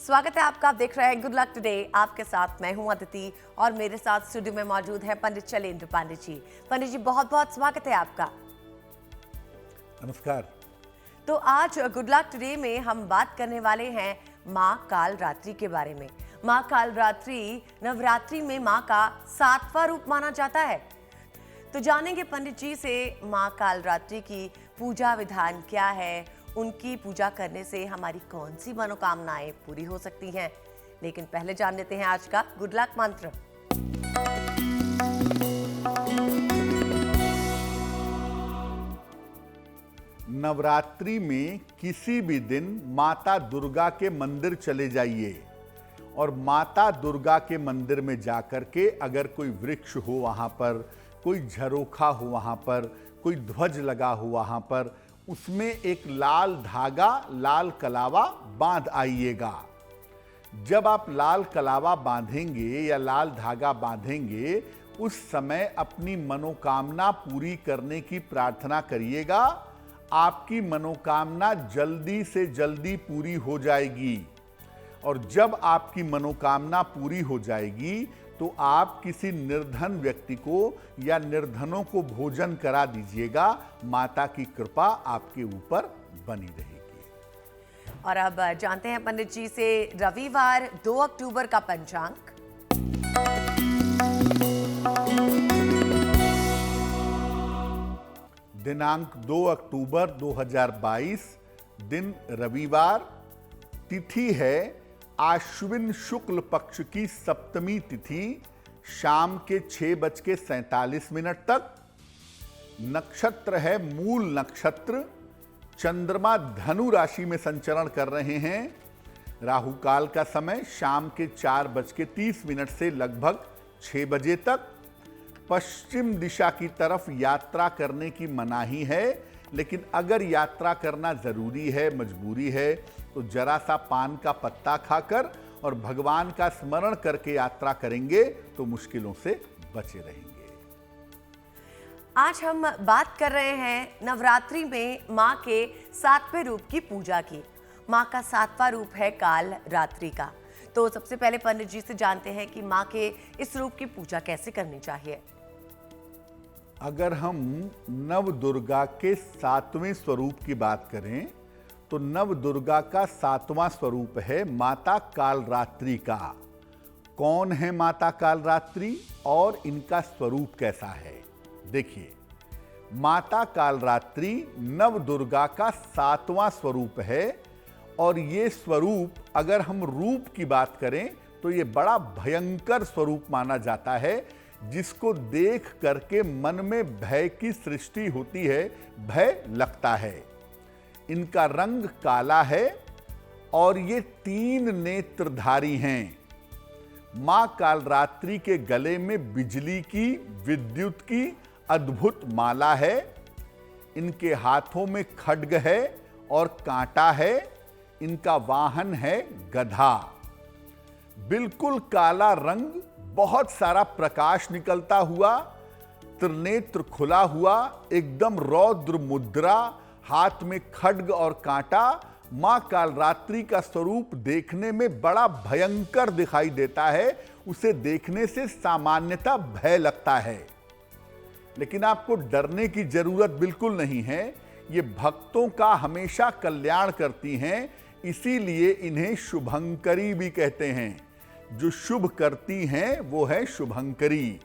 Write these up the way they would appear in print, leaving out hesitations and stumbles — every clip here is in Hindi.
स्वागत है आपका। आप देख रहे हैं गुड लक टुडे। आपके साथ मैं हूं अदिति और मेरे साथ स्टूडियो में मौजूद है पंडित शैलेंद्र पांडे जी। पंडित जी, बहुत बहुत स्वागत है आपका। नमस्कार। तो आज गुड लक टुडे में हम बात करने वाले हैं माँ काल रात्रि के बारे में। माँ काल रात्रि नवरात्रि में माँ का 7वां रूप माना जाता है। तो जानेंगे पंडित जी से माँ काल रात्रि की पूजा विधान क्या है, उनकी पूजा करने से हमारी कौन सी मनोकामनाएं पूरी हो सकती हैं। लेकिन पहले जान लेते हैं आज का गुड लक मंत्र। नवरात्रि में किसी भी दिन माता दुर्गा के मंदिर चले जाइए और माता दुर्गा के मंदिर में जाकर के अगर कोई वृक्ष हो वहाँ पर, कोई झरोखा हो वहाँ पर, कोई ध्वज लगा हो वहाँ पर, उसमें एक लाल धागा, लाल कलावा बांध आइएगा। जब आप लाल कलावा बांधेंगे या लाल धागा बांधेंगे, उस समय अपनी मनोकामना पूरी करने की प्रार्थना करिएगा। आपकी मनोकामना जल्दी से जल्दी पूरी हो जाएगी और जब आपकी मनोकामना पूरी हो जाएगी तो आप किसी निर्धन व्यक्ति को या निर्धनों को भोजन करा दीजिएगा। माता की कृपा आपके ऊपर बनी रहेगी। और अब जानते हैं पंडित जी से रविवार 2 अक्टूबर का पंचांग। दिनांक 2 अक्टूबर 2022, दिन रविवार, तिथि है आश्विन शुक्ल पक्ष की सप्तमी तिथि, शाम के 6:47 तक। नक्षत्र है मूल नक्षत्र। चंद्रमा धनु राशि में संचरण कर रहे हैं। राहु काल का समय शाम के 4:30 से लगभग 6 बजे तक। पश्चिम दिशा की तरफ यात्रा करने की मनाही है, लेकिन अगर यात्रा करना जरूरी है, मजबूरी है, तो जरा सा पान का पत्ता खाकर और भगवान का स्मरण करके यात्रा करेंगे तो मुश्किलों से बचे रहेंगे। आज हम बात कर रहे हैं नवरात्रि में माँ के 7वें रूप की पूजा की। माँ का 7वां रूप है काल रात्रि का। तो सबसे पहले पंडित जी से जानते हैं कि माँ के इस रूप की पूजा कैसे करनी चाहिए। अगर हम नव दुर्गा के 7वें स्वरूप की बात करें तो नव दुर्गा का 7वां स्वरूप है माता कालरात्रि का। कौन है माता कालरात्रि और इनका स्वरूप कैसा है? देखिए, माता कालरात्रि नव दुर्गा का 7वां स्वरूप है और ये स्वरूप, अगर हम रूप की बात करें तो ये बड़ा भयंकर स्वरूप माना जाता है, जिसको देख करके मन में भय की सृष्टि होती है, भय लगता है। इनका रंग काला है और ये 3 नेत्रधारी हैं। मां कालरात्रि के गले में बिजली की, विद्युत की अद्भुत माला है। इनके हाथों में खड्ग है और कांटा है। इनका वाहन है गधा। बिल्कुल काला रंग, बहुत सारा प्रकाश निकलता हुआ, त्रिनेत्र खुला हुआ, एकदम रौद्र मुद्रा, हाथ में खड्ग और कांटा। मां कालरात्रि का स्वरूप देखने में बड़ा भयंकर दिखाई देता है। उसे देखने से सामान्यतः भय लगता है, लेकिन आपको डरने की जरूरत बिल्कुल नहीं है। ये भक्तों का हमेशा कल्याण करती हैं, इसीलिए इन्हें शुभंकरी भी कहते हैं। जो शुभ करती हैं वो है शुभंकरी।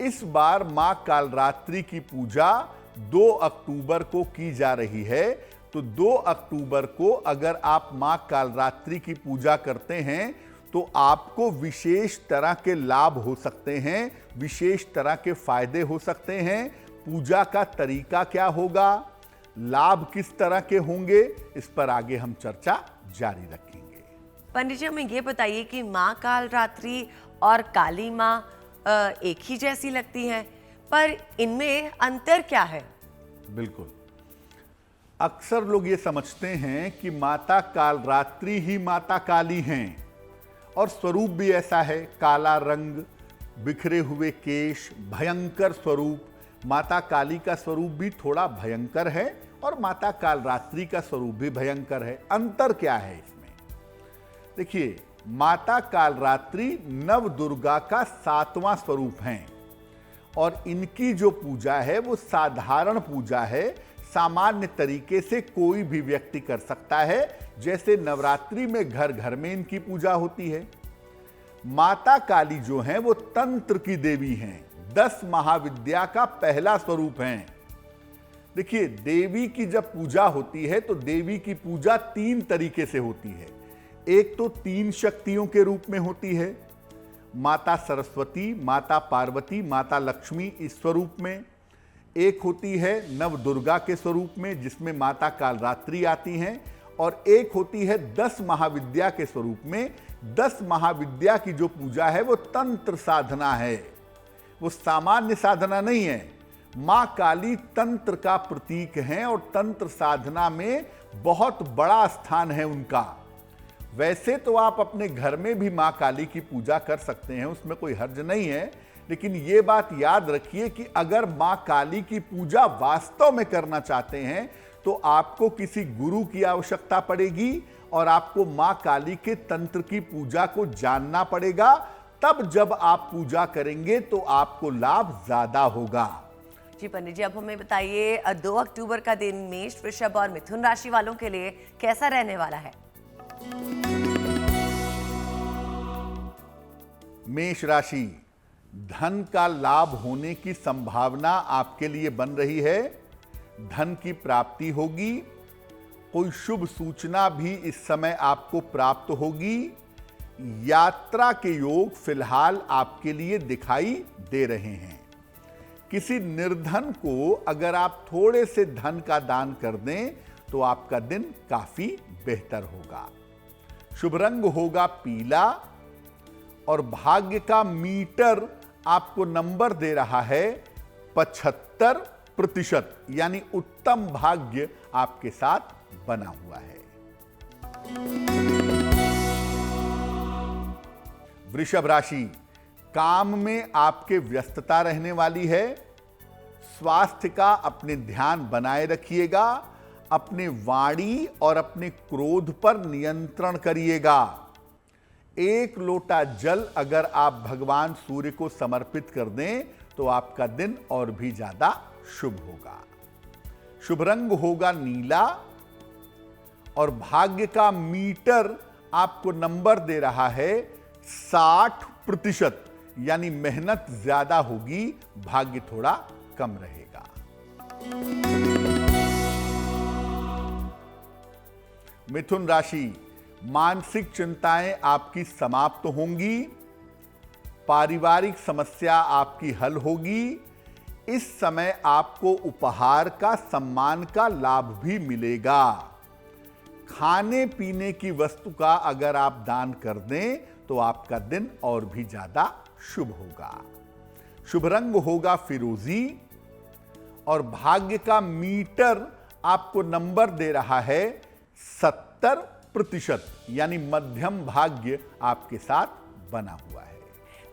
इस बार मां कालरात्रि की पूजा 2 अक्टूबर को की जा रही है। तो 2 अक्टूबर को अगर आप मां कालरात्रि की पूजा करते हैं तो आपको विशेष तरह के लाभ हो सकते हैं, विशेष तरह के फायदे हो सकते हैं। पूजा का तरीका क्या होगा, लाभ किस तरह के होंगे, इस पर आगे हम चर्चा जारी रखेंगे। पंडित जी, हमें ये बताइए कि माँ काल रात्रि और काली माँ एक ही जैसी लगती हैं, पर इनमें अंतर क्या है? बिल्कुल, अक्सर लोग ये समझते हैं कि माता कालरात्रि ही माता काली हैं और स्वरूप भी ऐसा है, काला रंग, बिखरे हुए केश, भयंकर स्वरूप। माता काली का स्वरूप भी थोड़ा भयंकर है और माता कालरात्रि का स्वरूप भी भयंकर है। अंतर क्या है इसमें? देखिए, माता कालरात्रि नव दुर्गा का 7वां स्वरूप हैं और इनकी जो पूजा है वो साधारण पूजा है, सामान्य तरीके से कोई भी व्यक्ति कर सकता है। जैसे नवरात्रि में घर घर में इनकी पूजा होती है। माता काली जो हैं वो तंत्र की देवी हैं, 10 महाविद्या का पहला स्वरूप हैं। देखिए, देवी की जब पूजा होती है तो देवी की पूजा 3 तरीके से होती है। एक तो 3 शक्तियों के रूप में होती है, माता सरस्वती, माता पार्वती, माता लक्ष्मी इस स्वरूप में। एक होती है नव दुर्गा के स्वरूप में जिसमें माता कालरात्रि आती हैं, और एक होती है 10 महाविद्या के स्वरूप में। 10 महाविद्या की जो पूजा है वो तंत्र साधना है, वो सामान्य साधना नहीं है। मां काली तंत्र का प्रतीक है और तंत्र साधना में बहुत बड़ा स्थान है उनका। वैसे तो आप अपने घर में भी मां काली की पूजा कर सकते हैं, उसमें कोई हर्ज नहीं है, लेकिन ये बात याद रखिए कि अगर मां काली की पूजा वास्तव में करना चाहते हैं तो आपको किसी गुरु की आवश्यकता पड़ेगी और आपको मां काली के तंत्र की पूजा को जानना पड़ेगा। तब जब आप पूजा करेंगे तो आपको लाभ ज्यादा होगा। जी पंडित जी, अब हमें बताइए 2 अक्टूबर का दिन मेष, वृषभ और मिथुन राशि वालों के लिए कैसा रहने वाला है? मेष राशि, धन का लाभ होने की संभावना आपके लिए बन रही है। धन की प्राप्ति होगी। कोई शुभ सूचना भी इस समय आपको प्राप्त होगी। यात्रा के योग फिलहाल आपके लिए दिखाई दे रहे हैं। किसी निर्धन को अगर आप थोड़े से धन का दान कर दें तो आपका दिन काफी बेहतर होगा। शुभ रंग होगा पीला और भाग्य का मीटर आपको नंबर दे रहा है 75%, यानी उत्तम भाग्य आपके साथ बना हुआ है। वृषभ राशि, काम में आपके व्यस्तता रहने वाली है। स्वास्थ्य का अपने ध्यान बनाए रखिएगा। अपने वाणी और अपने क्रोध पर नियंत्रण करिएगा। 1 लोटा जल अगर आप भगवान सूर्य को समर्पित कर दें तो आपका दिन और भी ज्यादा शुभ होगा। शुभ रंग होगा नीला और भाग्य का मीटर आपको नंबर दे रहा है 60%, यानी मेहनत ज्यादा होगी, भाग्य थोड़ा कम रहेगा। मिथुन राशि, मानसिक चिंताएं आपकी समाप्त होंगी। पारिवारिक समस्या आपकी हल होगी। इस समय आपको उपहार का, सम्मान का लाभ भी मिलेगा। खाने पीने की वस्तु का अगर आप दान कर दें तो आपका दिन और भी ज्यादा शुभ होगा। शुभ रंग होगा फिरोजी और भाग्य का मीटर आपको नंबर दे रहा है 70%, यानी मध्यम भाग्य आपके साथ बना हुआ है।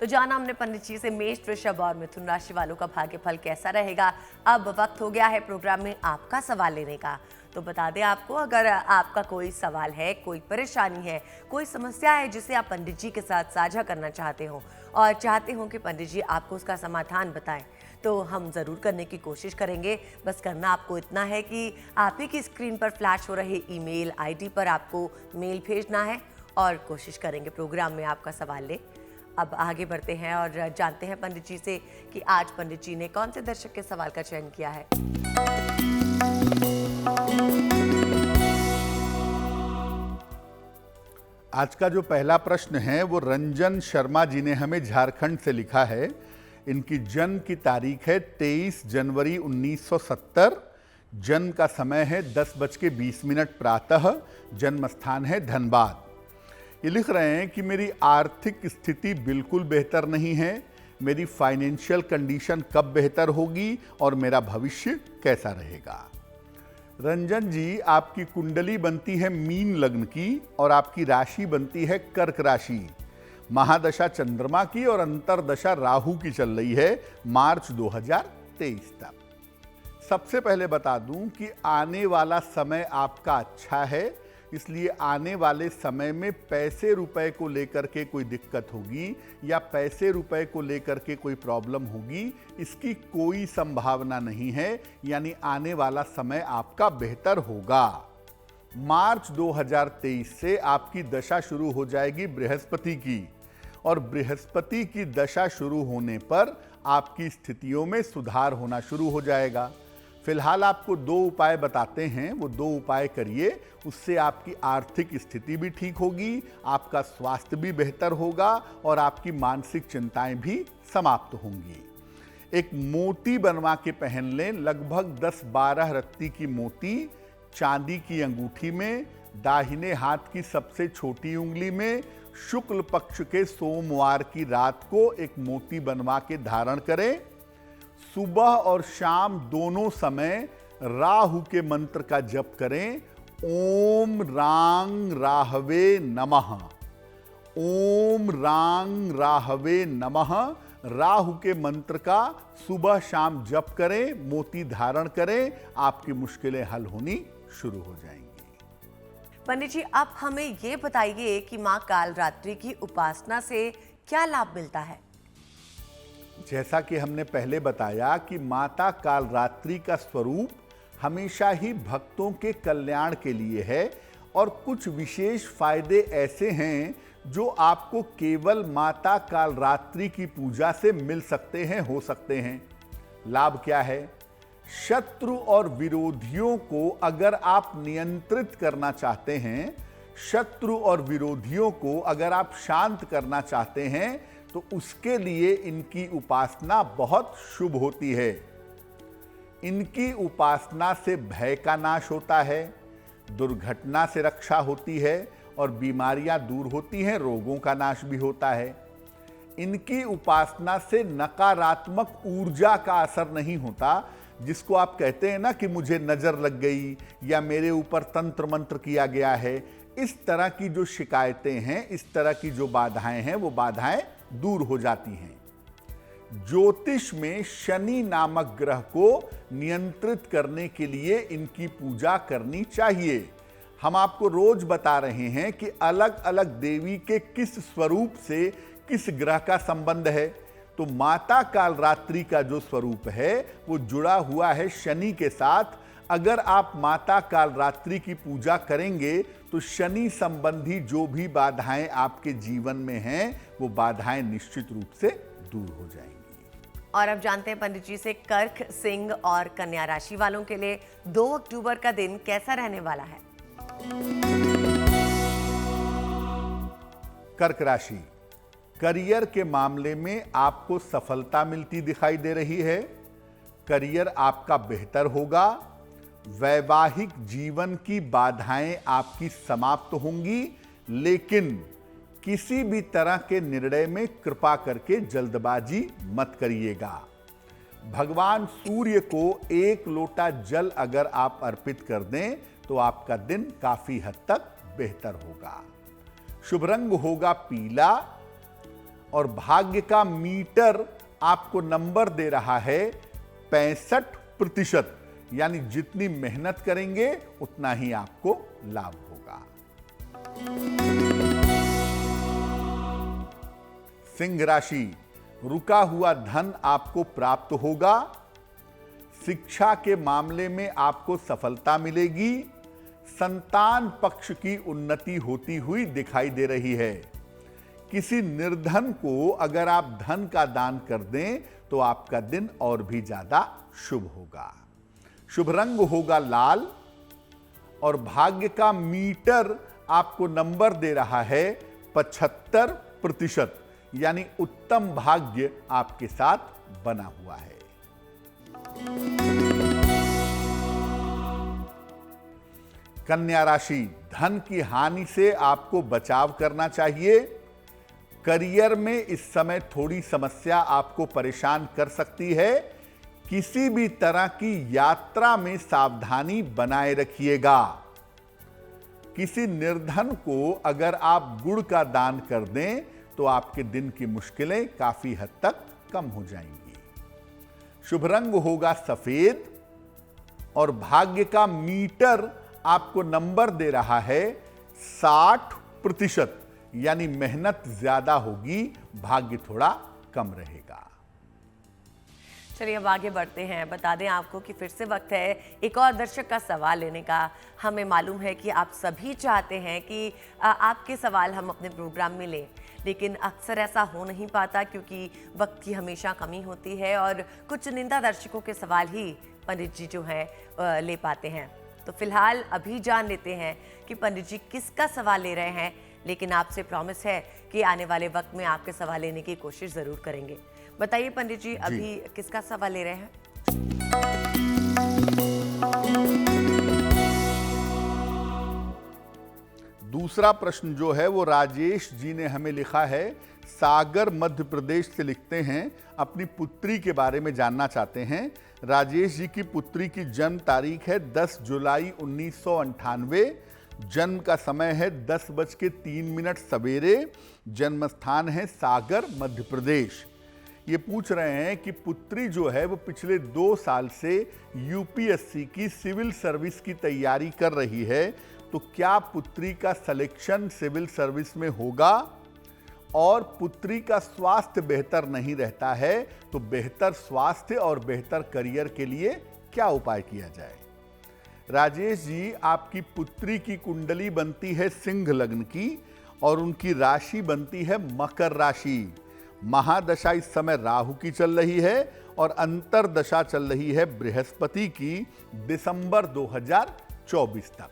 तो जाना हमने पंडित जी से मेष, वृषभ और मिथुन राशि वालों का भाग्यफल कैसा रहेगा। अब वक्त हो गया है प्रोग्राम में आपका सवाल लेने का। तो बता दें आपको, अगर आपका कोई सवाल है, कोई परेशानी है, कोई समस्या है जिसे आप पंडित जी के साथ साझा करना चाहते हो और चाहते हो कि पंडित जी आपको उसका समाधान बताएं, तो हम ज़रूर करने की कोशिश करेंगे। बस करना आपको इतना है कि आप ही की स्क्रीन पर फ्लैश हो रहे ईमेल आईडी पर आपको मेल भेजना है और कोशिश करेंगे प्रोग्राम में आपका सवाल ले। अब आगे बढ़ते हैं और जानते हैं पंडित जी से कि आज पंडित जी ने कौन से दर्शक के सवाल का चयन किया है। आज का जो पहला प्रश्न है वो रंजन शर्मा जी ने हमें झारखंड से लिखा है। इनकी जन्म की तारीख है 23 जनवरी 1970। जन्म का समय है 10:20 प्रातः। जन्म स्थान है धनबाद। ये लिख रहे हैं कि मेरी आर्थिक स्थिति बिल्कुल बेहतर नहीं है। मेरी फाइनेंशियल कंडीशन कब बेहतर होगी और मेरा भविष्य कैसा रहेगा। रंजन जी, आपकी कुंडली बनती है मीन लग्न की और आपकी राशि बनती है कर्क राशि। महादशा चंद्रमा की और अंतरदशा राहु की चल रही है मार्च 2023 तक। सबसे पहले बता दूं कि आने वाला समय आपका अच्छा है। इसलिए आने वाले समय में पैसे रुपए को लेकर के कोई दिक्कत होगी या पैसे रुपए को लेकर के कोई प्रॉब्लम होगी, इसकी कोई संभावना नहीं है। यानी आने वाला समय आपका बेहतर होगा। मार्च 2023 से आपकी दशा शुरू हो जाएगी बृहस्पति की, और बृहस्पति की दशा शुरू होने पर आपकी स्थितियों में सुधार होना शुरू हो जाएगा। फिलहाल आपको 2 उपाय बताते हैं, वो 2 उपाय करिए, उससे आपकी आर्थिक स्थिति भी ठीक होगी, आपका स्वास्थ्य भी बेहतर होगा और आपकी मानसिक चिंताएं भी समाप्त होंगी। एक मोती बनवा के पहन लें, लगभग 10-12 रत्ती की मोती चांदी की अंगूठी में, दाहिने हाथ की सबसे छोटी उंगली में, शुक्ल पक्ष के सोमवार की रात को एक मोती बनवा के धारण करें। सुबह और शाम दोनों समय राहु के मंत्र का जप करें। ओम रांग राहवे नमः, ओम रांग राहवे नमः। राहु के मंत्र का सुबह शाम जप करें, मोती धारण करें, आपकी मुश्किलें हल होनी शुरू हो जाएंगी। पंडित जी, आप हमें ये बताइए कि माँ कालरात्रि की उपासना से क्या लाभ मिलता है? जैसा कि हमने पहले बताया कि माता कालरात्रि का स्वरूप हमेशा ही भक्तों के कल्याण के लिए है, और कुछ विशेष फायदे ऐसे हैं जो आपको केवल माता कालरात्रि की पूजा से मिल सकते हैं, हो सकते हैं। लाभ क्या है? शत्रु और विरोधियों को अगर आप नियंत्रित करना चाहते हैं, शत्रु और विरोधियों को अगर आप शांत करना चाहते हैं, तो उसके लिए इनकी उपासना बहुत शुभ होती है। इनकी उपासना से भय का नाश होता है, दुर्घटना से रक्षा होती है और बीमारियां दूर होती हैं, रोगों का नाश भी होता है। इनकी उपासना से नकारात्मक ऊर्जा का असर नहीं होता, जिसको आप कहते हैं ना कि मुझे नजर लग गई या मेरे ऊपर तंत्र मंत्र किया गया है। इस तरह की जो शिकायतें हैं, इस तरह की जो बाधाएं हैं, वो बाधाएं दूर हो जाती हैं। ज्योतिष में शनि नामक ग्रह को नियंत्रित करने के लिए इनकी पूजा करनी चाहिए। हम आपको रोज बता रहे हैं कि अलग अलग देवी के किस स्वरूप से किस ग्रह का संबंध है। तो माता कालरात्रि का जो स्वरूप है वो जुड़ा हुआ है शनि के साथ। अगर आप माता कालरात्रि की पूजा करेंगे तो शनि संबंधी जो भी बाधाएं आपके जीवन में हैं, वो बाधाएं निश्चित रूप से दूर हो जाएंगी। और अब जानते हैं पंडित जी से, कर्क, सिंह और कन्या राशि वालों के लिए 2 अक्टूबर का दिन कैसा रहने वाला है? कर्क राशि, करियर के मामले में आपको सफलता मिलती दिखाई दे रही है। करियर आपका बेहतर होगा। वैवाहिक जीवन की बाधाएं आपकी समाप्त होंगी, लेकिन किसी भी तरह के निर्णय में कृपा करके जल्दबाजी मत करिएगा। भगवान सूर्य को 1 लोटा जल अगर आप अर्पित कर दें तो आपका दिन काफी हद तक बेहतर होगा। शुभ रंग होगा पीला, और भाग्य का मीटर आपको नंबर दे रहा है 65%। यानी जितनी मेहनत करेंगे उतना ही आपको लाभ होगा। सिंह राशि, रुका हुआ धन आपको प्राप्त होगा। शिक्षा के मामले में आपको सफलता मिलेगी। संतान पक्ष की उन्नति होती हुई दिखाई दे रही है। किसी निर्धन को अगर आप धन का दान कर दें तो आपका दिन और भी ज्यादा शुभ होगा। शुभ रंग होगा लाल, और भाग्य का मीटर आपको नंबर दे रहा है 75%। यानी उत्तम भाग्य आपके साथ बना हुआ है। कन्या राशि, धन की हानि से आपको बचाव करना चाहिए। करियर में इस समय थोड़ी समस्या आपको परेशान कर सकती है। किसी भी तरह की यात्रा में सावधानी बनाए रखिएगा। किसी निर्धन को अगर आप गुड़ का दान कर दें तो आपके दिन की मुश्किलें काफी हद तक कम हो जाएंगी। शुभ रंग होगा सफेद, और भाग्य का मीटर आपको नंबर दे रहा है 60%, यानी मेहनत ज्यादा होगी, भाग्य थोड़ा कम रहेगा। चलिए अब आगे बढ़ते हैं। बता दें आपको कि फिर से वक्त है एक और दर्शक का सवाल लेने का। हमें मालूम है कि आप सभी चाहते हैं कि आपके सवाल हम अपने प्रोग्राम में लें, लेकिन अक्सर ऐसा हो नहीं पाता क्योंकि वक्त की हमेशा कमी होती है और कुछ चुनिंदा दर्शकों के सवाल ही पंडित जी जो हैं ले पाते हैं। तो फिलहाल अभी जान लेते हैं कि पंडित जी किसका सवाल ले रहे हैं, लेकिन आपसे प्रॉमिस है कि आने वाले वक्त में आपके सवाल लेने की कोशिश ज़रूर करेंगे। बताइए पंडित जी, अभी किसका सवाल ले रहे हैं? दूसरा प्रश्न जो है वो राजेश जी ने हमें लिखा है। सागर मध्य प्रदेश से लिखते हैं, अपनी पुत्री के बारे में जानना चाहते हैं। राजेश जी की पुत्री की जन्म तारीख है 10 जुलाई 1998। जन्म का समय है 10:03 सवेरे। जन्म स्थान है सागर मध्य प्रदेश। ये पूछ रहे हैं कि पुत्री जो है वो पिछले 2 साल से यूपीएससी की सिविल सर्विस की तैयारी कर रही है, तो क्या पुत्री का सिलेक्शन सिविल सर्विस में होगा? और पुत्री का स्वास्थ्य बेहतर नहीं रहता है, तो बेहतर स्वास्थ्य और बेहतर करियर के लिए क्या उपाय किया जाए? राजेश जी, आपकी पुत्री की कुंडली बनती है सिंह लग्न की और उनकी राशि बनती है मकर राशि। महादशा इस समय राहु की चल रही है और अंतरदशा चल रही है बृहस्पति की दिसंबर 2024 तक।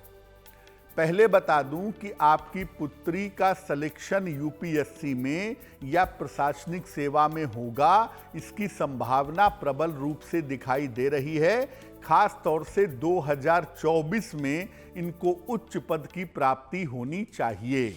पहले बता दूं कि आपकी पुत्री का सिलेक्शन यूपीएससी में या प्रशासनिक सेवा में होगा, इसकी संभावना प्रबल रूप से दिखाई दे रही है। खास तौर से 2024 में इनको उच्च पद की प्राप्ति होनी चाहिए।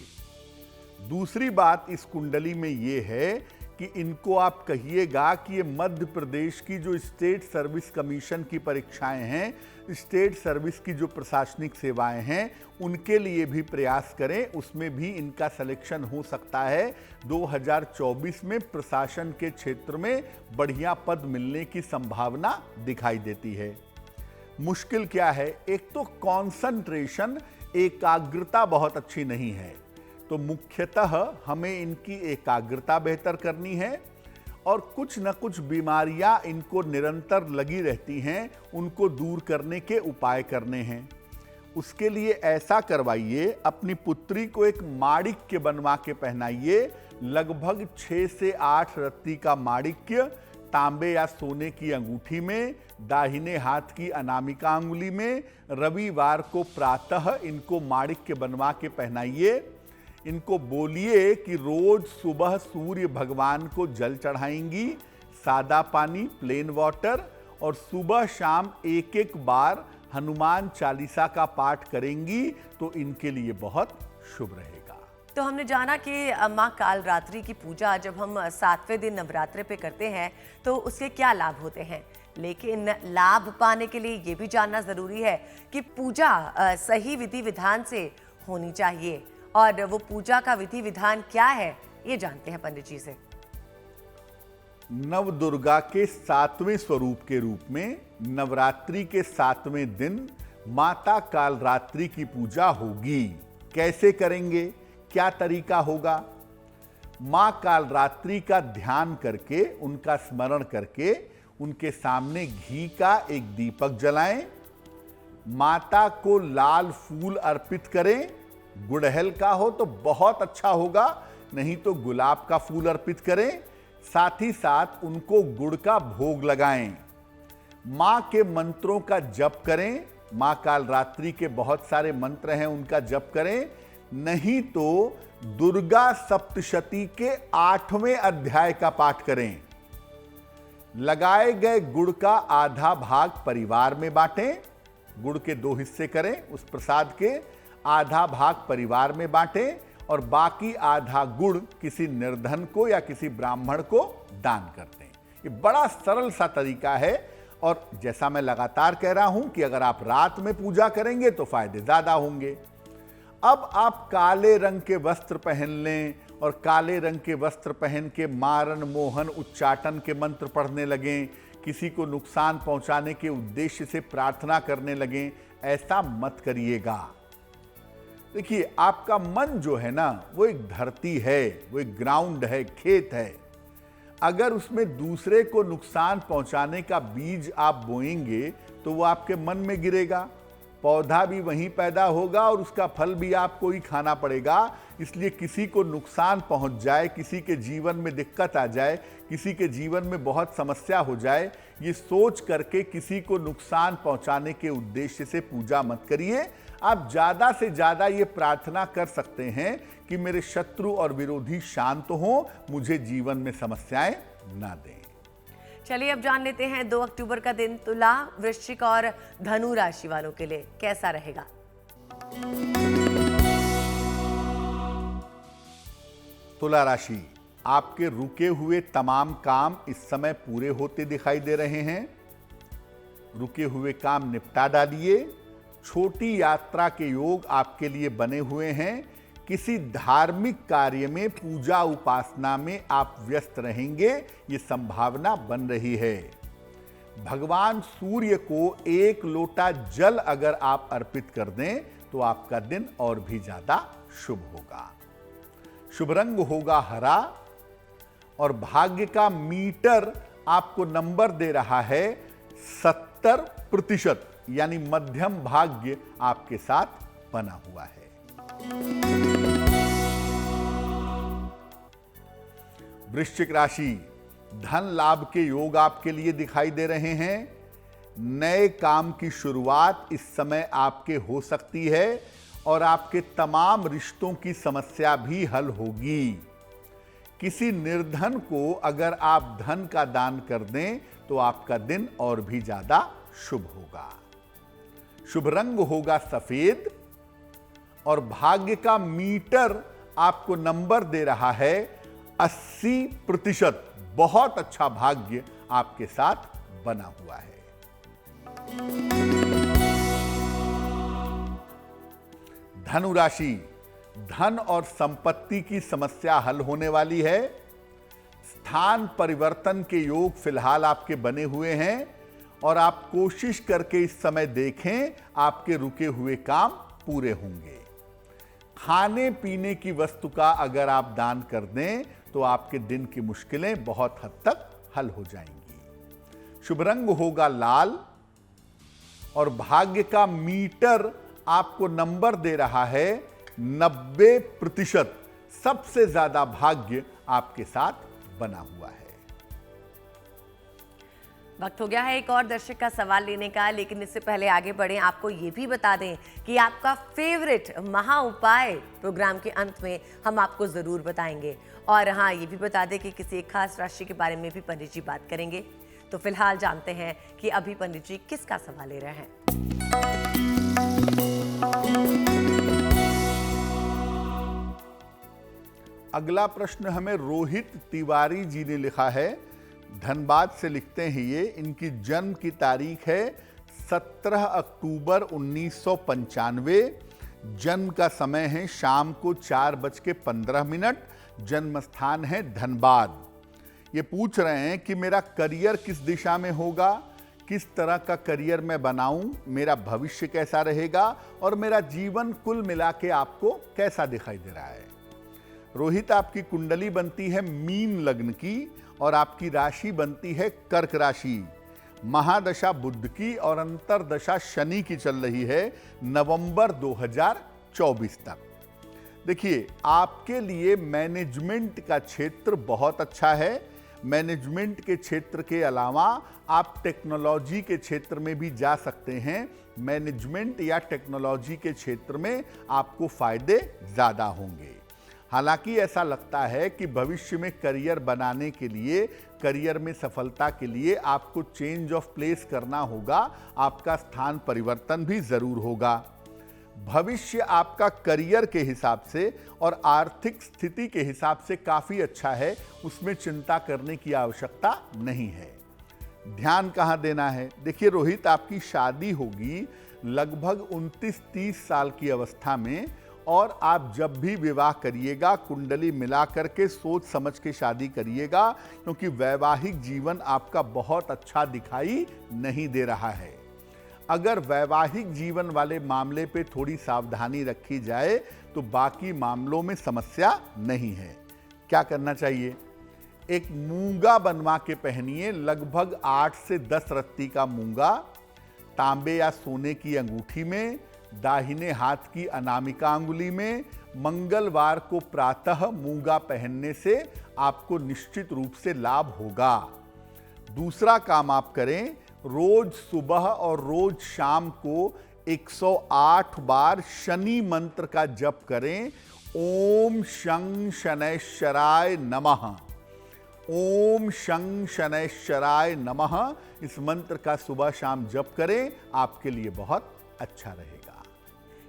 दूसरी बात इस कुंडली में ये है कि इनको आप कहिएगा कि ये मध्य प्रदेश की जो स्टेट सर्विस कमीशन की परीक्षाएं हैं, स्टेट सर्विस की जो प्रशासनिक सेवाएं हैं, उनके लिए भी प्रयास करें। उसमें भी इनका सिलेक्शन हो सकता है। 2024 में प्रशासन के क्षेत्र में बढ़िया पद मिलने की संभावना दिखाई देती है। मुश्किल क्या है? एक तो कंसंट्रेशन, एकाग्रता बहुत अच्छी नहीं है, तो मुख्यतः हमें इनकी एकाग्रता बेहतर करनी है और कुछ न कुछ बीमारियां इनको निरंतर लगी रहती हैं, उनको दूर करने के उपाय करने हैं। उसके लिए ऐसा करवाइए, अपनी पुत्री को एक माणिक्य बनवा के पहनाइए। लगभग 6 से 8 रत्ती का माणिक्य तांबे या सोने की अंगूठी में, दाहिने हाथ की अनामिका अंगुली में। रविवार को प्रातः इनको माणिक्य बनवा के पहनाइए। इनको बोलिए कि रोज सुबह सूर्य भगवान को जल चढ़ाएंगी, सादा पानी, प्लेन वाटर, और सुबह शाम एक बार हनुमान चालीसा का पाठ करेंगी तो इनके लिए बहुत शुभ रहेगा। तो हमने जाना कि माँ कालरात्रि की पूजा जब हम 7वें दिन नवरात्रे पे करते हैं तो उसके क्या लाभ होते हैं, लेकिन लाभ पाने के लिए ये भी जानना जरूरी है कि पूजा सही विधि विधान से होनी चाहिए। और वो पूजा का विधि विधान क्या है, ये जानते हैं पंडित जी से। नव दुर्गा के 7वें स्वरूप के रूप में नवरात्रि के 7वें दिन माता कालरात्रि की पूजा होगी। कैसे करेंगे, क्या तरीका होगा? मां कालरात्रि का ध्यान करके, उनका स्मरण करके, उनके सामने घी का एक दीपक जलाएं। माता को लाल फूल अर्पित करें। गुड़हल का हो तो बहुत अच्छा होगा, नहीं तो गुलाब का फूल अर्पित करें। साथ ही साथ उनको गुड़ का भोग लगाएं। मां के मंत्रों का जप करें। मां कालरात्रि के बहुत सारे मंत्र हैं, उनका जप करें। नहीं तो दुर्गा सप्तशती के 8वें अध्याय का पाठ करें। लगाए गए गुड़ का आधा भाग परिवार में बांटें। गुड़ के 2 हिस्से करें, उस प्रसाद के आधा भाग परिवार में बांटें और बाकी आधा गुड़ किसी निर्धन को या किसी ब्राह्मण को दान कर दें। ये बड़ा सरल सा तरीका है और जैसा मैं लगातार कह रहा हूं कि अगर आप रात में पूजा करेंगे तो फायदे ज्यादा होंगे। अब आप काले रंग के वस्त्र पहन लें और काले रंग के वस्त्र पहन के मारन मोहन उच्चाटन के मंत्र पढ़ने लगें, किसी को नुकसान पहुंचाने के उद्देश्य से प्रार्थना करने लगें। ऐसा मत करिएगा। देखिए, आपका मन जो है ना, वो एक धरती है, वो एक ग्राउंड है, खेत है। अगर उसमें दूसरे को नुकसान पहुंचाने का बीज आप बोएंगे तो वो आपके मन में गिरेगा, पौधा भी वहीं पैदा होगा और उसका फल भी आपको ही खाना पड़ेगा। इसलिए किसी को नुकसान पहुंच जाए, किसी के जीवन में दिक्कत आ जाए, किसी के जीवन में बहुत समस्या हो जाए, ये सोच करके किसी को नुकसान पहुंचाने के उद्देश्य से पूजा मत करिए। आप ज्यादा से ज्यादा ये प्रार्थना कर सकते हैं कि मेरे शत्रु और विरोधी शांत हों, मुझे जीवन में समस्याएं ना दें। चलिए अब जान लेते हैं 2 अक्टूबर का दिन तुला, वृश्चिक और धनु राशि वालों के लिए कैसा रहेगा। तुला राशि, आपके रुके हुए तमाम काम इस समय पूरे होते दिखाई दे रहे हैं। रुके हुए काम निपटा डालिए। छोटी यात्रा के योग आपके लिए बने हुए हैं। किसी धार्मिक कार्य में, पूजा उपासना में आप व्यस्त रहेंगे, ये संभावना बन रही है। भगवान सूर्य को 1 लोटा जल अगर आप अर्पित कर दें तो आपका दिन और भी ज्यादा शुभ होगा। शुभ रंग होगा हरा और भाग्य का मीटर आपको नंबर दे रहा है 70%, यानी मध्यम भाग्य आपके साथ बना हुआ है। वृश्चिक राशि, धन लाभ के योग आपके लिए दिखाई दे रहे हैं। नए काम की शुरुआत इस समय आपके हो सकती है और आपके तमाम रिश्तों की समस्या भी हल होगी। किसी निर्धन को अगर आप धन का दान कर दें तो आपका दिन और भी ज्यादा शुभ होगा। शुभ रंग होगा सफेद और भाग्य का मीटर आपको नंबर दे रहा है 80%। बहुत अच्छा भाग्य आपके साथ बना हुआ है। धनु राशि, धन और संपत्ति की समस्या हल होने वाली है। स्थान परिवर्तन के योग फिलहाल आपके बने हुए हैं और आप कोशिश करके इस समय देखें, आपके रुके हुए काम पूरे होंगे। खाने पीने की वस्तु का अगर आप दान कर दें तो आपके दिन की मुश्किलें बहुत हद तक हल हो जाएंगी। शुभ रंग होगा लाल और भाग्य का मीटर आपको नंबर दे रहा है 90%। सबसे ज्यादा भाग्य आपके साथ बना हुआ है। वक्त हो गया है एक और दर्शक का सवाल लेने का, लेकिन इससे पहले आगे बढ़ें आपको ये भी बता दें कि आपका फेवरेट महा उपाय प्रोग्राम के अंत में हम आपको जरूर बताएंगे। और हाँ, ये भी बता दें कि किसी एक खास राशि के बारे में भी पंडित जी बात करेंगे। तो फिलहाल जानते हैं कि अभी पंडित जी किसका सवाल ले रहे हैं। अगला प्रश्न हमें रोहित तिवारी जी ने लिखा है। धनबाद से लिखते हैं ये। इनकी जन्म की तारीख है 17 अक्टूबर 1995। जन्म का समय है शाम को 4:15। जन्म स्थान है धनबाद। ये पूछ रहे हैं कि मेरा करियर किस दिशा में होगा, किस तरह का करियर मैं बनाऊं, मेरा भविष्य कैसा रहेगा और मेरा जीवन कुल मिला के आपको कैसा दिखाई दे रहा है। रोहित, आपकी कुंडली बनती है मीन लग्न की और आपकी राशि बनती है कर्क राशि। महादशा बुध की और अंतरदशा शनि की चल रही है नवंबर 2024 तक। देखिए, आपके लिए मैनेजमेंट का क्षेत्र बहुत अच्छा है। मैनेजमेंट के क्षेत्र के अलावा आप टेक्नोलॉजी के क्षेत्र में भी जा सकते हैं। मैनेजमेंट या टेक्नोलॉजी के क्षेत्र में आपको फायदे ज़्यादा होंगे। हालांकि ऐसा लगता है कि भविष्य में करियर बनाने के लिए, करियर में सफलता के लिए आपको चेंज ऑफ प्लेस करना होगा। आपका स्थान परिवर्तन भी ज़रूर होगा। भविष्य आपका करियर के हिसाब से और आर्थिक स्थिति के हिसाब से काफ़ी अच्छा है, उसमें चिंता करने की आवश्यकता नहीं है। ध्यान कहाँ देना है? देखिए रोहित, आपकी शादी होगी लगभग 29-30 साल की अवस्था में और आप जब भी विवाह करिएगा कुंडली मिला करके सोच समझ के शादी करिएगा, क्योंकि वैवाहिक जीवन आपका बहुत अच्छा दिखाई नहीं दे रहा है। अगर वैवाहिक जीवन वाले मामले पे थोड़ी सावधानी रखी जाए तो बाकी मामलों में समस्या नहीं है। क्या करना चाहिए? एक मूंगा बनवा के पहनिए, लगभग 8 से 10 रत्ती का मूंगा, तांबे या सोने की अंगूठी में, दाहिने हाथ की अनामिका अंगुली में। मंगलवार को प्रातः मूंगा पहनने से आपको निश्चित रूप से लाभ होगा। दूसरा काम आप करें, रोज सुबह और रोज शाम को 108 बार शनि मंत्र का जप करें। ओम शं शनैश्चराय नमः, ओम शं शनैश्चराय नमः। इस मंत्र का सुबह शाम जप करें, आपके लिए बहुत अच्छा रहेगा।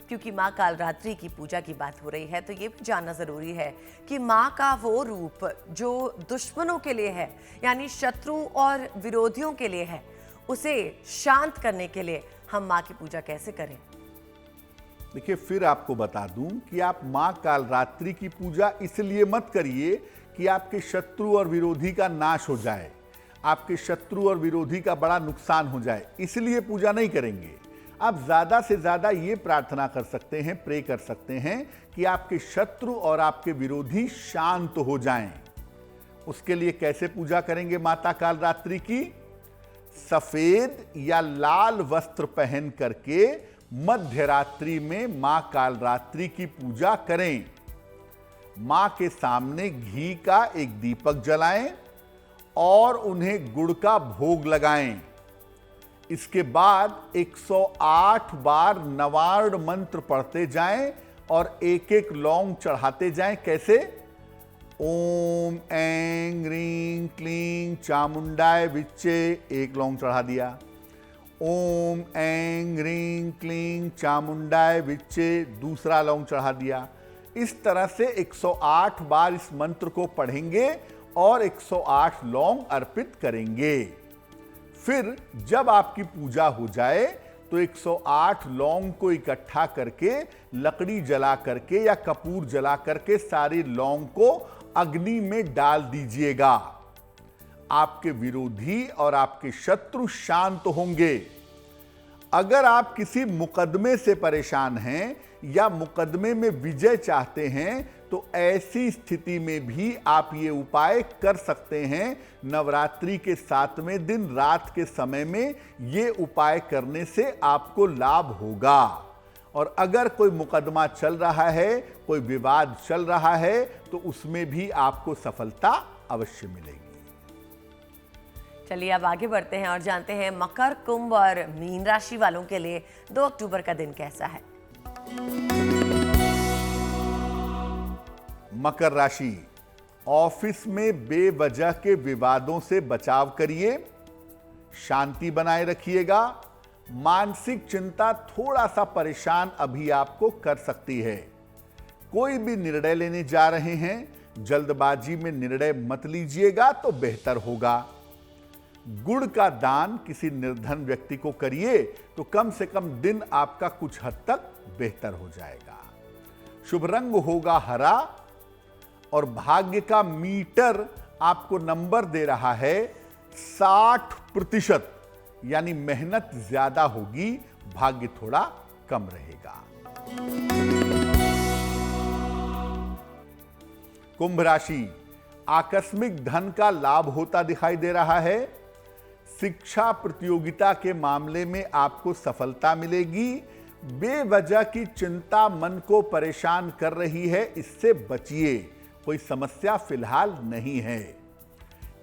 क्योंकि माँ कालरात्रि की पूजा की बात हो रही है तो ये भी जानना जरूरी है कि माँ का वो रूप जो दुश्मनों के लिए है, यानी शत्रु और विरोधियों के लिए है, उसे शांत करने के लिए हम माँ की पूजा कैसे करें? देखिए, फिर आपको बता दूं कि आप माँ कालरात्रि की पूजा इसलिए मत करिए कि आपके शत्रु और विरोधी का नाश हो जाए, आपके शत्रु और विरोधी का बड़ा नुकसान हो जाए, इसलिए पूजा नहीं करेंगे। आप ज्यादा से ज्यादा ये प्रार्थना कर सकते हैं, प्रे कर सकते हैं कि आपके शत्रु और आपके विरोधी शांत हो जाएं। उसके लिए कैसे पूजा करेंगे माता कालरात्रि की? सफेद या लाल वस्त्र पहन करके मध्य रात्रि में मां कालरात्रि की पूजा करें। मां के सामने घी का एक दीपक जलाएं और उन्हें गुड़ का भोग लगाएं। इसके बाद 108 बार नवार्ण मंत्र पढ़ते जाएं और एक एक लौंग चढ़ाते जाएं। कैसे? ओम ऐं ह्रीं क्लीं चामुंडाय विच्चे, एक लौंग चढ़ा दिया। ओम ऐं ह्रीं क्लीं चामुंडाय विच्चे, दूसरा लौंग चढ़ा दिया। इस तरह से 108 बार इस मंत्र को पढ़ेंगे और 108 लौंग अर्पित करेंगे। फिर जब आपकी पूजा हो जाए तो 108 लौंग को इकट्ठा करके लकड़ी जला करके या कपूर जला करके सारी लौंग को अग्नि में डाल दीजिएगा। आपके विरोधी और आपके शत्रु शांत होंगे। अगर आप किसी मुकदमे से परेशान हैं या मुकदमे में विजय चाहते हैं तो ऐसी स्थिति में भी आप ये उपाय कर सकते हैं। नवरात्रि के 7वें दिन रात के समय में ये उपाय करने से आपको लाभ होगा। और अगर कोई मुकदमा चल रहा है, कोई विवाद चल रहा है, तो उसमें भी आपको सफलता अवश्य मिलेगी। चलिए अब आगे बढ़ते हैं और जानते हैं मकर, कुंभ और मीन राशि वालों के लिए 2 अक्टूबर का दिन कैसा है। मकर राशि, ऑफिस में बेवजह के विवादों से बचाव करिए, शांति बनाए रखिएगा। मानसिक चिंता थोड़ा सा परेशान अभी आपको कर सकती है। कोई भी निर्णय लेने जा रहे हैं, जल्दबाजी में निर्णय मत लीजिएगा तो बेहतर होगा। गुड़ का दान किसी निर्धन व्यक्ति को करिए तो कम से कम दिन आपका कुछ हद तक बेहतर हो जाएगा। शुभ रंग होगा हरा और भाग्य का मीटर आपको नंबर दे रहा है 60%, यानी मेहनत ज्यादा होगी, भाग्य थोड़ा कम रहेगा। कुंभ राशि, आकस्मिक धन का लाभ होता दिखाई दे रहा है। शिक्षा प्रतियोगिता के मामले में आपको सफलता मिलेगी। बेवजह की चिंता मन को परेशान कर रही है, इससे बचिए। कोई समस्या फिलहाल नहीं है।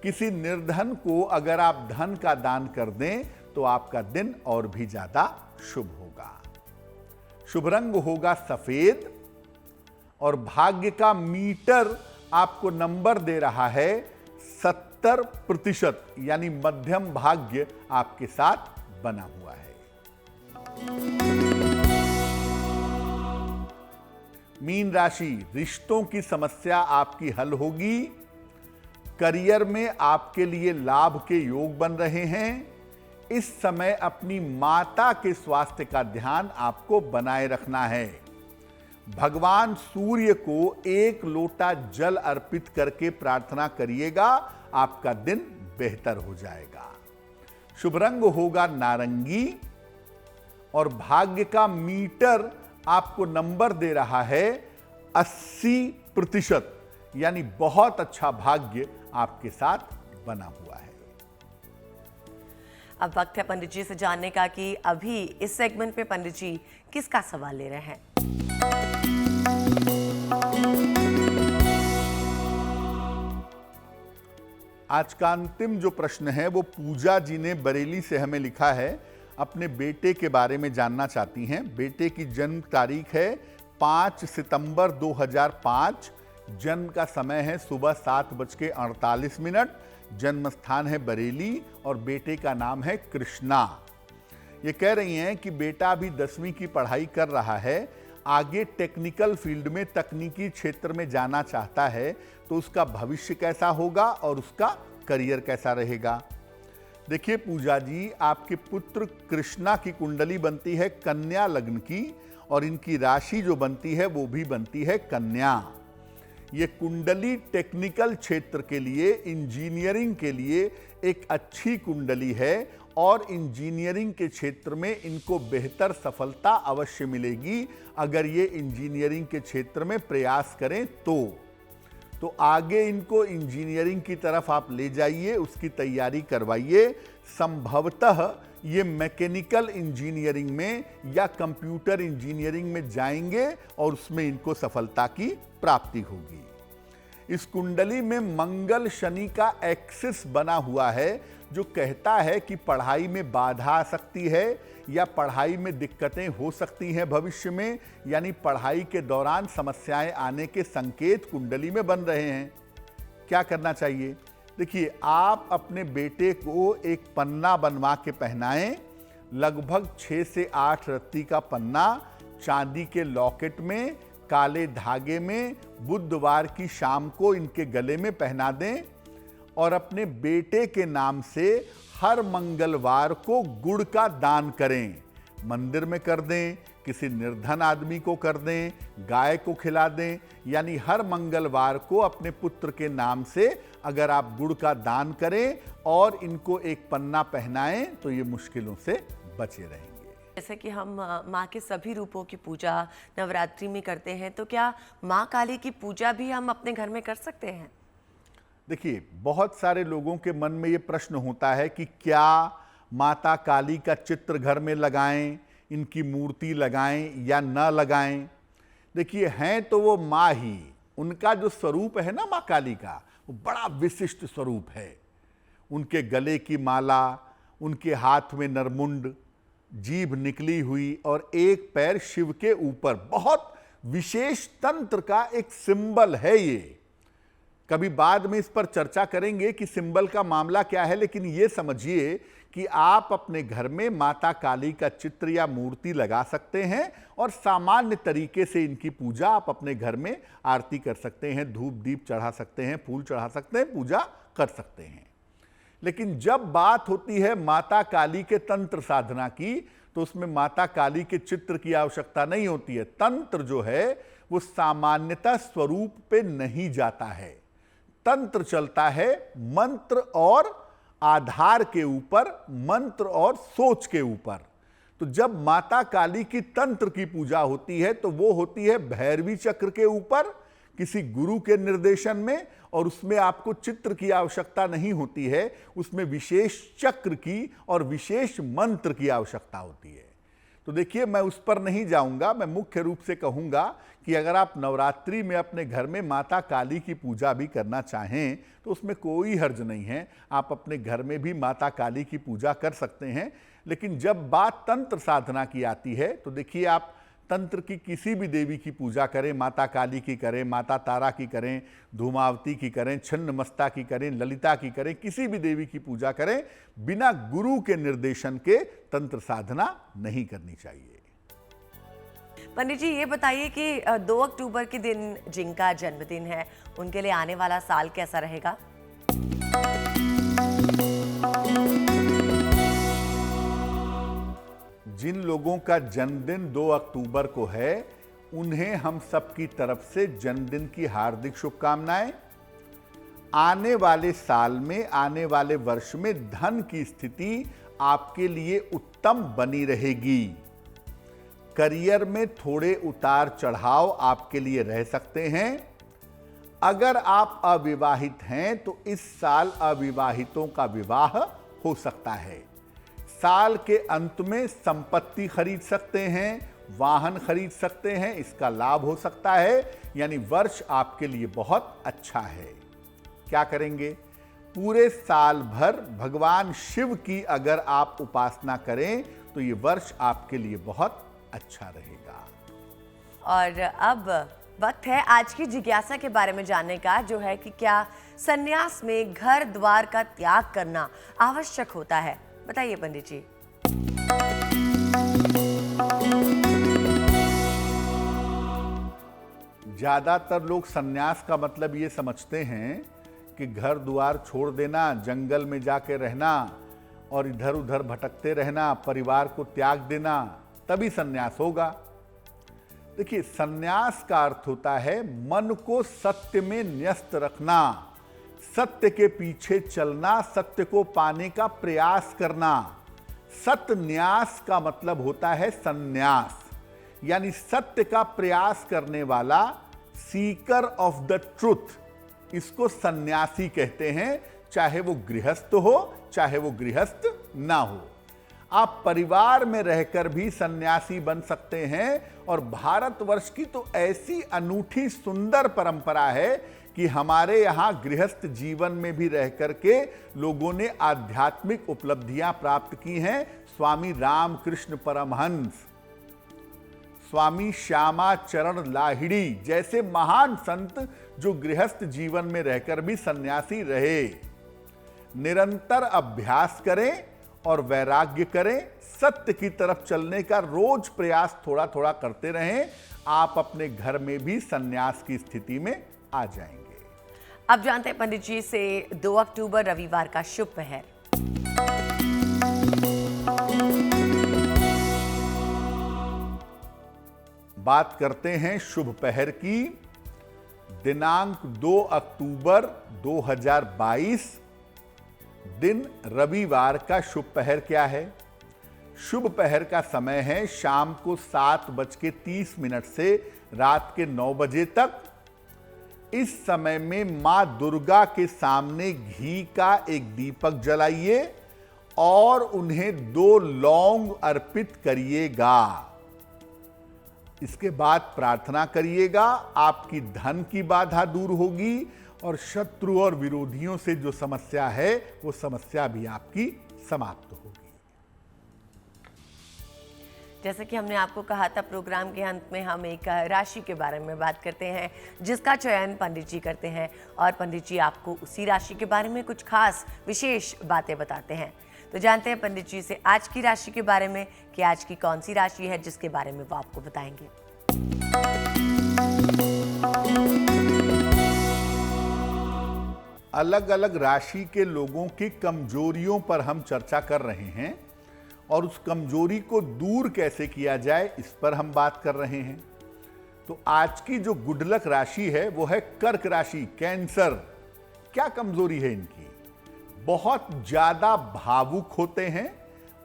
किसी निर्धन को अगर आप धन का दान कर दें तो आपका दिन और भी ज्यादा शुभ होगा। शुभ रंग होगा सफेद और भाग्य का मीटर आपको नंबर दे रहा है 70%, यानी मध्यम भाग्य आपके साथ बना हुआ है। मीन राशि, रिश्तों की समस्या आपकी हल होगी। करियर में आपके लिए लाभ के योग बन रहे हैं। इस समय अपनी माता के स्वास्थ्य का ध्यान आपको बनाए रखना है। भगवान सूर्य को 1 लोटा जल अर्पित करके प्रार्थना करिएगा, आपका दिन बेहतर हो जाएगा। शुभ रंग होगा नारंगी और भाग्य का मीटर आपको नंबर दे रहा है 80%, यानी बहुत अच्छा भाग्य आपके साथ बना हुआ है। अब वक्त है पंडित जी से जानने का कि अभी इस सेगमेंट में पंडित जी किसका सवाल ले रहे हैं। आज का अंतिम जो प्रश्न है वो पूजा जी ने बरेली से हमें लिखा है। अपने बेटे के बारे में जानना चाहती हैं। बेटे की जन्म तारीख है 5 सितंबर 2005। जन्म का समय है सुबह 7:48। जन्म स्थान है बरेली और बेटे का नाम है कृष्णा। ये कह रही हैं कि बेटा अभी 10वीं की पढ़ाई कर रहा है, आगे टेक्निकल फील्ड में, तकनीकी क्षेत्र में जाना चाहता है, तो उसका भविष्य कैसा होगा और उसका करियर कैसा रहेगा। देखिए पूजा जी, आपके पुत्र कृष्णा की कुंडली बनती है कन्या लग्न की और इनकी राशि जो बनती है वो भी बनती है कन्या। ये कुंडली टेक्निकल क्षेत्र के लिए, इंजीनियरिंग के लिए एक अच्छी कुंडली है और इंजीनियरिंग के क्षेत्र में इनको बेहतर सफलता अवश्य मिलेगी अगर ये इंजीनियरिंग के क्षेत्र में प्रयास करें तो आगे इनको इंजीनियरिंग की तरफ आप ले जाइए, उसकी तैयारी करवाइए। संभवतः ये मैकेनिकल इंजीनियरिंग में या कंप्यूटर इंजीनियरिंग में जाएंगे और उसमें इनको सफलता की प्राप्ति होगी। इस कुंडली में मंगल शनि का एक्सिस बना हुआ है जो कहता है कि पढ़ाई में बाधा आ सकती है या पढ़ाई में दिक्कतें हो सकती हैं भविष्य में, यानी पढ़ाई के दौरान समस्याएं आने के संकेत कुंडली में बन रहे हैं। क्या करना चाहिए? देखिए, आप अपने बेटे को एक पन्ना बनवा के पहनाएं, लगभग 6 से 8 रत्ती का पन्ना चांदी के लॉकेट में काले धागे में बुधवार की शाम को इनके गले में पहना दें और अपने बेटे के नाम से हर मंगलवार को गुड़ का दान करें। मंदिर में कर दें, किसी निर्धन आदमी को कर दें, गाय को खिला दें, यानी हर मंगलवार को अपने पुत्र के नाम से अगर आप गुड़ का दान करें और इनको एक पन्ना पहनाएं तो ये मुश्किलों से बचे रहेंगे। जैसे कि हम माँ के सभी रूपों की पूजा नवरात्रि में करते हैं, तो क्या माँ काली की पूजा भी हम अपने घर में कर सकते हैं? देखिए, बहुत सारे लोगों के मन में ये प्रश्न होता है कि क्या माता काली का चित्र घर में लगाएं, इनकी मूर्ति लगाएं या न लगाएं। देखिए, हैं तो वो माँ ही, उनका जो स्वरूप है ना माँ काली का, वो बड़ा विशिष्ट स्वरूप है। उनके गले की माला, उनके हाथ में नरमुंड, जीभ निकली हुई और एक पैर शिव के ऊपर, बहुत विशेष तंत्र का एक सिंबल है ये। कभी बाद में इस पर चर्चा करेंगे कि सिंबल का मामला क्या है, लेकिन ये समझिए कि आप अपने घर में माता काली का चित्र या मूर्ति लगा सकते हैं और सामान्य तरीके से इनकी पूजा आप अपने घर में आरती कर सकते हैं, धूप दीप चढ़ा सकते हैं, फूल चढ़ा सकते हैं, पूजा कर सकते हैं। लेकिन जब बात होती है माता काली के तंत्र साधना की, तो उसमें माता काली के चित्र की आवश्यकता नहीं होती है। तंत्र जो है वो सामान्यतः स्वरूप पे नहीं जाता है। तंत्र चलता है मंत्र और आधार के ऊपर, मंत्र और सोच के ऊपर। तो जब माता काली की तंत्र की पूजा होती है तो वो होती है भैरवी चक्र के ऊपर, किसी गुरु के निर्देशन में, और उसमें आपको चित्र की आवश्यकता नहीं होती है, उसमें विशेष चक्र की और विशेष मंत्र की आवश्यकता होती है। तो देखिए, मैं उस पर नहीं जाऊंगा। मैं मुख्य रूप से कहूंगा कि अगर आप नवरात्रि में अपने घर में माता काली की पूजा भी करना चाहें तो उसमें कोई हर्ज नहीं है। आप अपने घर में भी माता काली की पूजा कर सकते हैं। लेकिन जब बात तंत्र साधना की आती है तो देखिए, आप तंत्र की किसी भी देवी की पूजा करें, माता काली की करें, माता तारा की करें, धूमावती की करें, छिन्नमस्ता की करें, ललिता की करें, किसी भी देवी की पूजा करें, बिना गुरु के निर्देशन के तंत्र साधना नहीं करनी चाहिए। पंडित जी, ये बताइए कि 2 अक्टूबर के दिन जिनका जन्मदिन है उनके लिए आने वाला साल कैसा रहेगा? जिन लोगों का जन्मदिन 2 अक्टूबर को है, उन्हें हम सबकी तरफ से जन्मदिन की हार्दिक शुभकामनाएं। आने वाले साल में, आने वाले वर्ष में धन की स्थिति आपके लिए उत्तम बनी रहेगी। करियर में थोड़े उतार चढ़ाव आपके लिए रह सकते हैं। अगर आप अविवाहित हैं तो इस साल अविवाहितों का विवाह हो सकता है। साल के अंत में संपत्ति खरीद सकते हैं, वाहन खरीद सकते हैं, इसका लाभ हो सकता है। यानी वर्ष आपके लिए बहुत अच्छा है। क्या करेंगे? पूरे साल भर भगवान शिव की अगर आप उपासना करें तो ये वर्ष आपके लिए बहुत अच्छा रहेगा। और अब वक्त है आज की जिज्ञासा के बारे में जानने का, जो है कि क्या संन्यास में घर द्वार का त्याग करना आवश्यक होता है? बताइए पंडित जी। ज्यादातर लोग संन्यास का मतलब ये समझते हैं कि घर द्वार छोड़ देना, जंगल में जाके रहना और इधर उधर भटकते रहना, परिवार को त्याग देना, तभी संन्यास होगा। देखिए, संन्यास का अर्थ होता है मन को सत्य में न्यस्त रखना, सत्य के पीछे चलना, सत्य को पाने का प्रयास करना। सत्न्यास का मतलब होता है संन्यास, यानी सत्य का प्रयास करने वाला, सीकर ऑफ द ट्रुथ, इसको सन्यासी कहते हैं। चाहे वो गृहस्थ हो, चाहे वो गृहस्थ ना हो। आप परिवार में रहकर भी सन्यासी बन सकते हैं। और भारतवर्ष की तो ऐसी अनूठी सुंदर परंपरा है कि हमारे यहां गृहस्थ जीवन में भी रह करके लोगों ने आध्यात्मिक उपलब्धियां प्राप्त की हैं। स्वामी रामकृष्ण परमहंस, स्वामी श्यामाचरण लाहिड़ी जैसे महान संत जो गृहस्थ जीवन में रहकर भी सन्यासी रहे। निरंतर अभ्यास करें और वैराग्य करें, सत्य की तरफ चलने का रोज प्रयास थोड़ा थोड़ा करते रहें। आप अपने घर में भी सन्यास की स्थिति में आ जाएंगे। अब जानते हैं पंडित जी से 2 अक्टूबर रविवार का शुभ पहर। बात करते हैं शुभ पहर की। दिनांक 2 अक्टूबर 2022, दिन रविवार का शुभ पहर क्या है? शुभ पहर का समय है शाम को 7:30 से रात के 9 बजे तक। इस समय में मां दुर्गा के सामने घी का एक दीपक जलाइए और उन्हें 2 लौंग अर्पित करिएगा। इसके बाद प्रार्थना करिएगा, आपकी धन की बाधा दूर होगी और शत्रु और विरोधियों से जो समस्या है वो समस्या भी आपकी समाप्त होगी। जैसे कि हमने आपको कहा था, प्रोग्राम के अंत में हम एक राशि के बारे में बात करते हैं जिसका चयन पंडित जी करते हैं और पंडित जी आपको उसी राशि के बारे में कुछ खास विशेष बातें बताते हैं। तो जानते हैं पंडित जी से आज की राशि के बारे में कि आज की कौन सी राशि है जिसके बारे में वो आपको बताएंगे। अलग अलग राशि के लोगों की कमजोरियों पर हम चर्चा कर रहे हैं और उस कमजोरी को दूर कैसे किया जाए इस पर हम बात कर रहे हैं। तो आज की जो गुड लक राशि है वो है कर्क राशि, कैंसर। क्या कमजोरी है इनकी? बहुत ज्यादा भावुक होते हैं,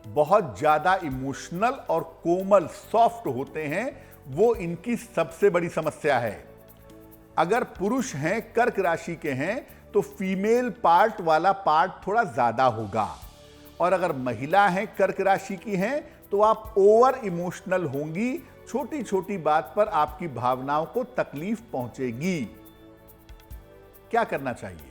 बहुत ज्यादा इमोशनल और कोमल, सॉफ्ट होते हैं। वो इनकी सबसे बड़ी समस्या है। अगर पुरुष हैं, कर्क राशि के हैं, तो फीमेल पार्ट वाला पार्ट थोड़ा ज्यादा होगा। और अगर महिला हैं, कर्क राशि की हैं, तो आप ओवर इमोशनल होंगी। छोटी छोटी बात पर आपकी भावनाओं को तकलीफ पहुंचेगी। क्या करना चाहिए?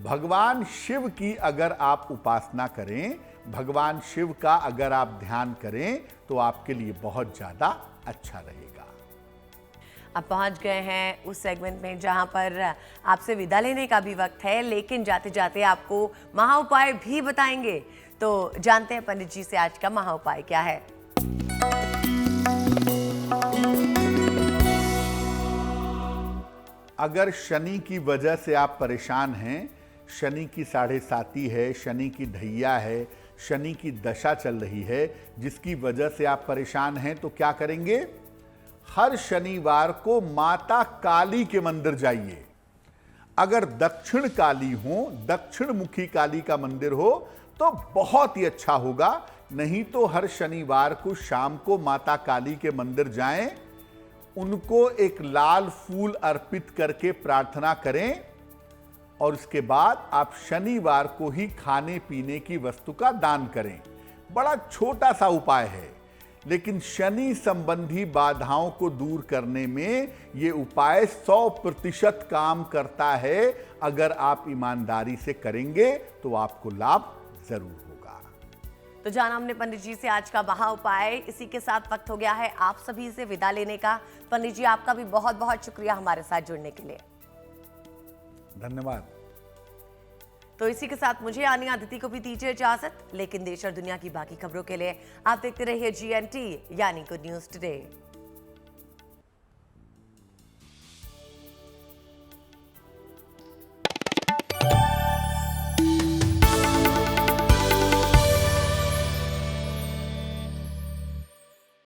भगवान शिव की अगर आप उपासना करें, भगवान शिव का अगर आप ध्यान करें तो आपके लिए बहुत ज्यादा अच्छा रहेगा। अब पहुंच गए हैं उस सेगमेंट में जहां पर आपसे विदा लेने का भी वक्त है, लेकिन जाते जाते आपको महा उपाय भी बताएंगे। तो जानते हैं पंडित जी से आज का महा उपाय क्या है। अगर शनि की वजह से आप परेशान हैं, शनि की 7.5 है, शनि की ढैया है, शनि की दशा चल रही है, जिसकी वजह से आप परेशान हैं, तो क्या करेंगे? हर शनिवार को माता काली के मंदिर जाइए। अगर दक्षिण काली हो, दक्षिण मुखी काली का मंदिर हो तो बहुत ही अच्छा होगा, नहीं तो हर शनिवार को शाम को माता काली के मंदिर जाएं, उनको एक लाल फूल अर्पित करके प्रार्थना करें और इसके बाद आप शनिवार को ही खाने पीने की वस्तु का दान करें। बड़ा छोटा सा उपाय है, लेकिन शनि संबंधी बाधाओं को दूर करने में यह उपाय 100% काम करता है। अगर आप ईमानदारी से करेंगे तो आपको लाभ जरूर होगा। तो जाना हमने पंडित जी से आज का महा उपाय। इसी के साथ वक्त हो गया है आप सभी से विदा लेने का। पंडित जी आपका भी बहुत बहुत शुक्रिया हमारे साथ जुड़ने के लिए। धन्यवाद। तो इसी के साथ मुझे यानी अदिति को भी दीजिए इजाजत, लेकिन देश और दुनिया की बाकी खबरों के लिए आप देखते रहिए GNT यानी गुड न्यूज टुडे।